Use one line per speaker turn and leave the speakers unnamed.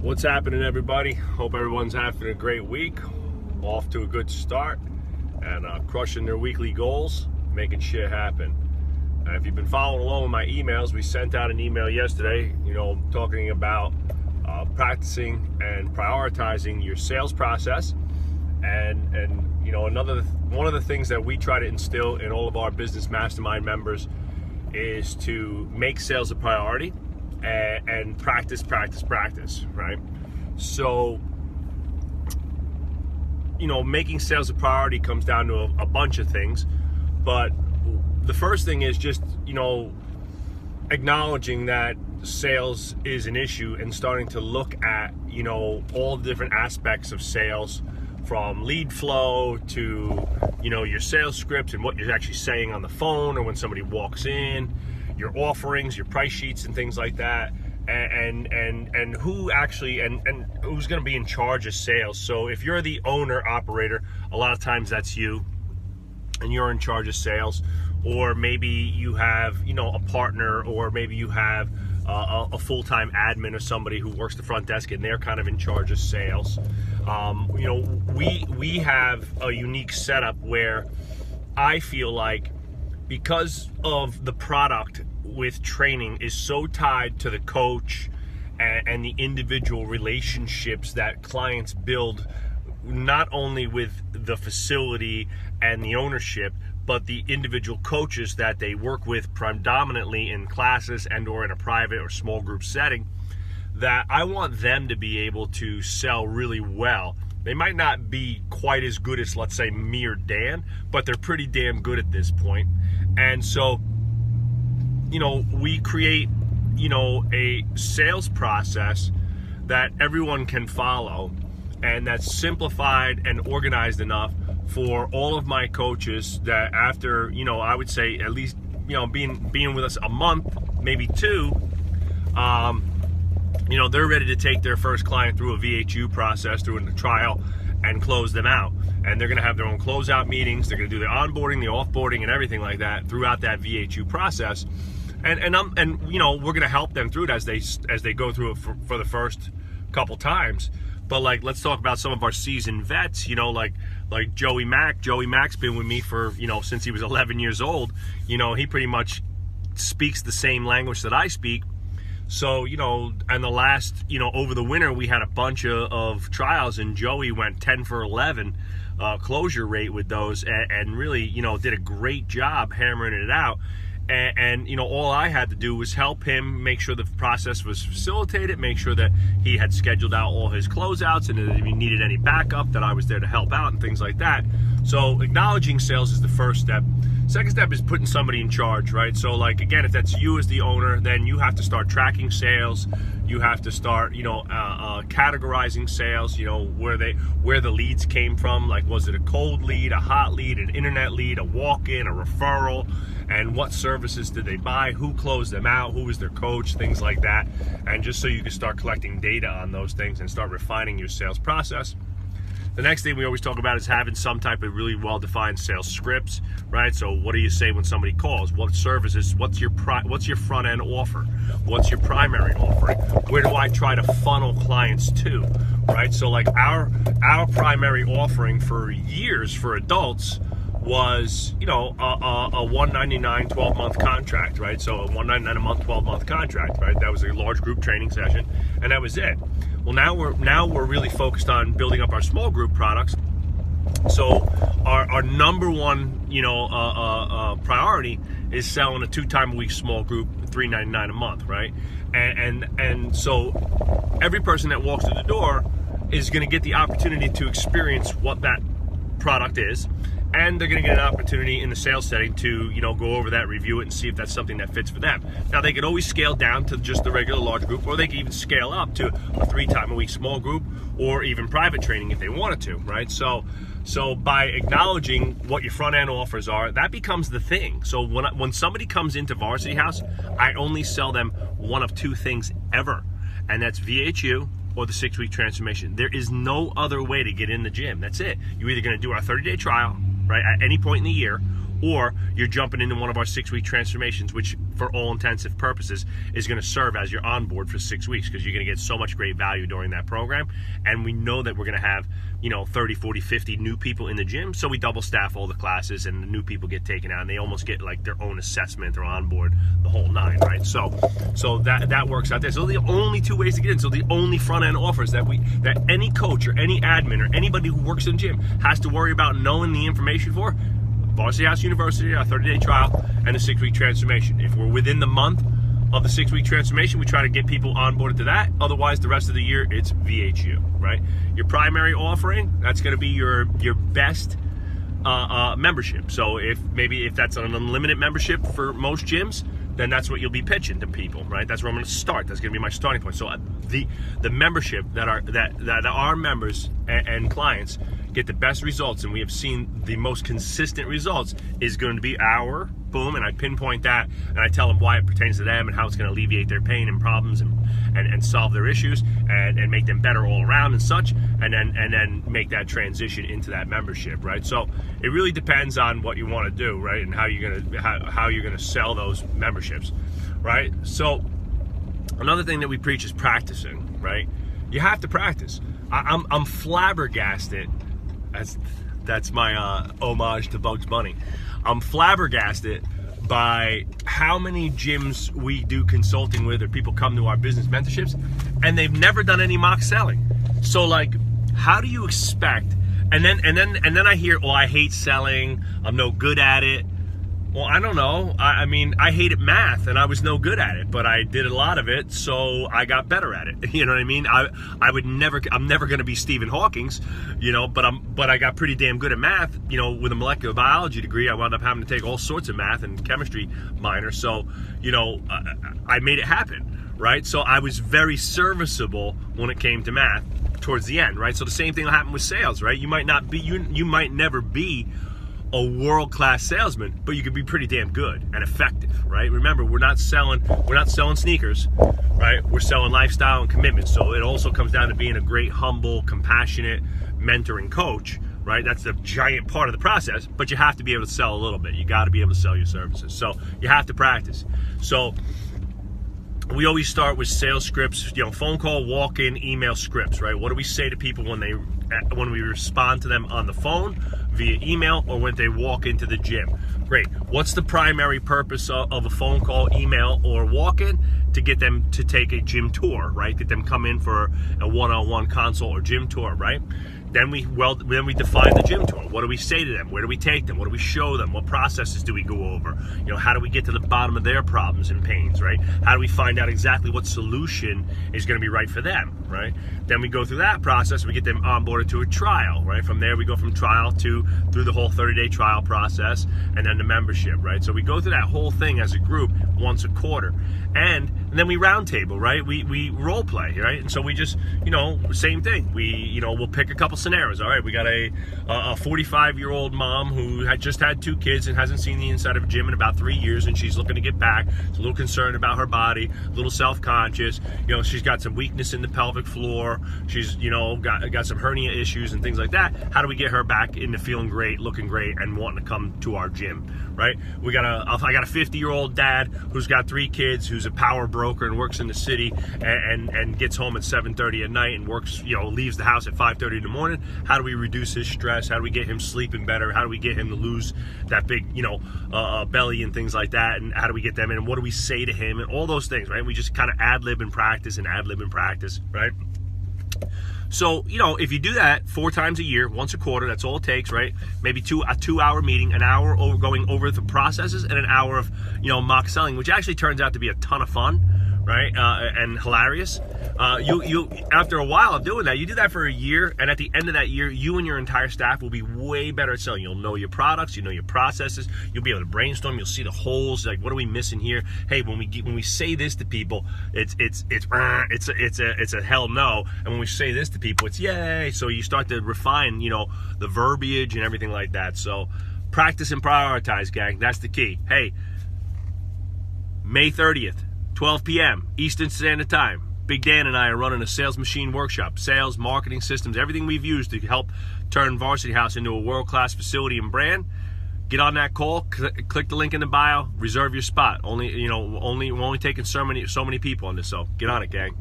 What's happening, everybody? Hope everyone's having a great week. Off to a good start and crushing their weekly goals, making shit happen. If you've been following along with my emails, we sent out an email yesterday, talking about practicing and prioritizing your sales process. And one of the things that we try to instill in all of our business mastermind members is to make sales a priority and practice, right? So, making sales a priority comes down to a bunch of things, but the first thing is just, acknowledging that sales is an issue and starting to look at, all the different aspects of sales, from lead flow to, your sales script and what you're actually saying on the phone or when somebody walks in, your offerings, your price sheets and things like that, and who actually and who's going to be in charge of sales. So if you're the owner operator, a lot of times that's you and you're in charge of sales, or maybe you have a partner, or maybe you have a full-time admin or somebody who works the front desk and they're kind of in charge of sales. We have a unique setup where I feel like, because of the product with training is so tied to the coach and the individual relationships that clients build, not only with the facility and the ownership, but the individual coaches that they work with predominantly in classes and or in a private or small group setting, that I want them to be able to sell really well. They might not be quite as good as, let's say, me or Dan, but they're pretty damn good at this point. And so, we create, a sales process that everyone can follow and that's simplified and organized enough for all of my coaches that after, I would say at least, being with us a month, maybe two, they're ready to take their first client through a VHU process, through a trial, and close them out. And they're going to have their own closeout meetings. They're going to do the onboarding, the offboarding, and everything like that throughout that VHU process. And we're going to help them through it as they go through it for the first couple times. But let's talk about some of our seasoned vets. Like Joey Mack. Joey Mack's been with me for since he was 11 years old. He pretty much speaks the same language that I speak. So, and the last, over the winter, we had a bunch of trials, and Joey went 10 for 11 closure rate with those, and really, did a great job hammering it out. And all I had to do was help him make sure the process was facilitated, make sure that he had scheduled out all his closeouts, and if he needed any backup, that I was there to help out and things like that. So acknowledging sales is the first step. Second step is putting somebody in charge, right? So again, if that's you as the owner, then you have to start tracking sales. You have to start, categorizing sales, where the leads came from. Like, was it a cold lead, a hot lead, an internet lead, a walk-in, a referral, and what services did they buy? Who closed them out? Who was their coach? Things like that. And just so you can start collecting data on those things and start refining your sales process. The next thing we always talk about is having some type of really well-defined sales scripts, right? So what do you say when somebody calls? What services? What's your front-end offer? What's your primary offering? Where do I try to funnel clients to, right? So our primary offering for years for adults was, a $199 12-month contract, right? So a $199 a month 12-month contract, right? That was a large group training session, and that was it. Well, now we're really focused on building up our small group products. So our number one, priority is selling a 2-time-a-week small group, $399 a month, right? And so every person that walks through the door is going to get the opportunity to experience what that product is. And they're going to get an opportunity in the sales setting to, go over that, review it, and see if that's something that fits for them. Now, they could always scale down to just the regular large group, or they can even scale up to a 3-time-a-week small group, or even private training if they wanted to, right? So by acknowledging what your front-end offers are, that becomes the thing. So when somebody comes into Varsity House, I only sell them one of two things ever, and that's VHU or the 6-week transformation. There is no other way to get in the gym. That's it. You're either going to do our 30-day trial, right, at any point in the year, or you're jumping into one of our 6-week transformations, which for all intensive purposes is going to serve as your onboard for 6 weeks, because you're going to get so much great value during that program. And we know that we're going to have 30, 40, 50 new people in the gym, so we double staff all the classes, and the new people get taken out, and they almost get like their own assessment or onboard, the whole 9, right? So that works out there. So the only 2 ways to get in. So the only front end offers that any coach or any admin or anybody who works in the gym has to worry about knowing the information for: Varsity House University, our 30-day trial, and the 6-week transformation. If we're within the month of the 6-week transformation, we try to get people onboarded to that. Otherwise, the rest of the year, it's VHU, right? Your primary offering, that's going to be your best membership. So if that's an unlimited membership for most gyms, then that's what you'll be pitching to people, right? That's where I'm going to start. That's going to be my starting point. So the membership that our members and clients get the best results, and we have seen the most consistent results, is going to be our boom, and I pinpoint that, and I tell them why it pertains to them and how it's going to alleviate their pain and problems and solve their issues and make them better all around and such, and then make that transition into that membership, right? So it really depends on what you want to do, right, and how you're gonna sell those memberships, right? So another thing that we preach is practicing, right? You have to practice. I'm flabbergasted. That's my homage to Bugs Bunny. I'm flabbergasted by how many gyms we do consulting with, or people come to our business mentorships, and they've never done any mock selling. So like, how do you expect? And then I hear, well, I hate selling. I'm no good at it. Well, I don't know. I mean, I hated math, and I was no good at it, but I did a lot of it, so I got better at it. You know what I mean? I'm never going to be Stephen Hawking's, but I got pretty damn good at math. With a molecular biology degree, I wound up having to take all sorts of math and chemistry minor. So, I made it happen, right? So I was very serviceable when it came to math towards the end, right? So the same thing will happen with sales, right? You might never be a world-class salesman, but you could be pretty damn good and effective, right? Remember, we're not selling sneakers, right? We're selling lifestyle and commitment. So it also comes down to being a great, humble, compassionate mentor and coach, right? That's a giant part of the process, but you have to be able to sell a little bit. You got to be able to sell your services. So you have to practice. So we always start with sales scripts, phone call, walk-in, email scripts, right? What do we say to people when we respond to them on the phone, via email, or when they walk into the gym? Great. What's the primary purpose of a phone call, email, or walk-in? To get them to take a gym tour, right? Get them come in for a one-on-one consult or gym tour, right? Then we define the gym tour. What do we say to them? Where do we take them? What do we show them? What processes do we go over? How do we get to the bottom of their problems and pains, right? How do we find out exactly what solution is going to be right for them, right? Then we go through that process. We get them onboarded to a trial, right? From there, we go from trial through the whole 30-day trial process, and then the membership, right? So we go through that whole thing as a group once a quarter. And then we roundtable, right? We role play, right? And so we just, same thing. We'll pick a couple scenarios. All right, we got a 45-year-old mom who had just had 2 kids and hasn't seen the inside of a gym in about 3 years, and she's looking to get back. She's a little concerned about her body, a little self-conscious. She's got some weakness in the pelvic floor. She's, got some hernia issues and things like that. How do we get her back into feeling great, looking great, and wanting to come to our gym, right? I got a 50-year-old dad who's got 3 kids, who's a power broker and works in the city, and gets home at 7:30 at night and works, leaves the house at 5:30 in the morning. How do we reduce his stress? How do we get him sleeping better? How do we get him to lose that big, belly and things like that? And how do we get them in? And what do we say to him? And all those things, right? We just kind of ad-lib and practice, right? So, if you do that 4 times a year, once a quarter, that's all it takes, right? Maybe a 2-hour meeting, an hour going over the processes, and an hour of, mock selling, which actually turns out to be a ton of fun, right? And hilarious. You after a while of doing that, you do that for a year, and at the end of that year, you and your entire staff will be way better at selling. You'll know your products, you know your processes, you'll be able to brainstorm, you'll see the holes, like what are we missing here? Hey, when we say this to people, it's a hell no, and when we say this to people, it's yay. So you start to refine, the verbiage and everything like that. So practice and prioritize, gang. That's the key. Hey, May 30th, 12 p.m. Eastern Standard Time. Big Dan and I are running a sales machine workshop. Sales, marketing systems, everything we've used to help turn Varsity House into a world-class facility and brand. Get on that call. Click the link in the bio. Reserve your spot. We're only taking so many people on this. So get on it, gang.